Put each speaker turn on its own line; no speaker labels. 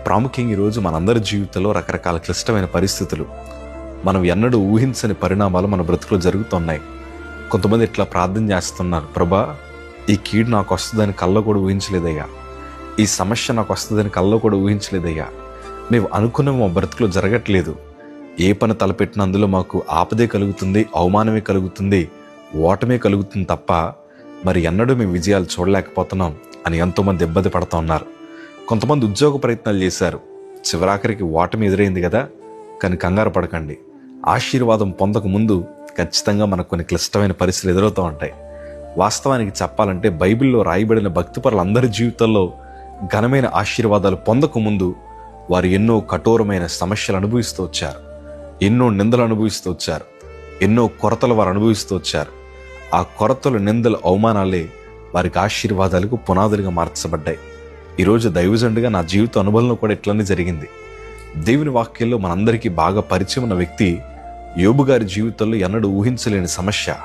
ప్రాముఖ్యంగా ఈరోజు మనందరి జీవితంలో రకరకాల క్లిష్టమైన పరిస్థితులు, మనం ఎన్నడూ ఊహించని పరిణామాలు మన బ్రతుకులో జరుగుతున్నాయి. కొంతమంది ఇట్లా ప్రార్థన చేస్తున్నారు, ప్రభా ఈ కీడు నాకు వస్తుందని కల్లో కూడా ఊహించలేదయ్యా, ఈ సమస్య నాకు వస్తుందని కల్లో కూడా ఊహించలేదయ్యా, మేము అనుకున్న మా బ్రతుకులో జరగట్లేదు, ఏ పని తలపెట్టిన అందులో మాకు ఆపదే కలుగుతుంది, అవమానమే కలుగుతుంది, ఓటమే కలుగుతుంది తప్ప మరి ఎన్నడూ మేము విజయాలు చూడలేకపోతున్నాం అని ఎంతోమంది ఇబ్బంది పడుతూ ఉన్నారు. కొంతమంది ఉద్యోగ ప్రయత్నాలు చేశారు, చివరాఖరికి ఓటమి ఎదురైంది కదా. కానీ కంగారు పడకండి, ఆశీర్వాదం పొందక ముందు ఖచ్చితంగా మనకు కొన్ని క్లిష్టమైన పరిస్థితులు ఎదురవుతూ ఉంటాయి. వాస్తవానికి చెప్పాలంటే బైబిల్లో రాయబడిన భక్తిపరులందరి జీవితాల్లో ఘనమైన ఆశీర్వాదాలు పొందక ముందు వారు ఎన్నో కఠోరమైన సమస్యలు అనుభవిస్తూ వచ్చారు, ఎన్నో నిందలు అనుభవిస్తూ వచ్చారు, ఎన్నో కొరతలు వారు అనుభవిస్తూ వచ్చారు. ఆ కొరతలు, నిందలు, అవమానాలే వారికి ఆశీర్వాదాలకు పునాదులుగా మార్చబడ్డాయి. ఈరోజు దైవజనుడిగా నా జీవిత అనుభవంలో కూడా ఇట్లనే జరిగింది. దేవుని వాక్యంలో మనందరికీ బాగా పరిచయం ఉన్న వ్యక్తి యోబు గారి జీవితంలో ఎన్నడూ ఊహించలేని సమస్య,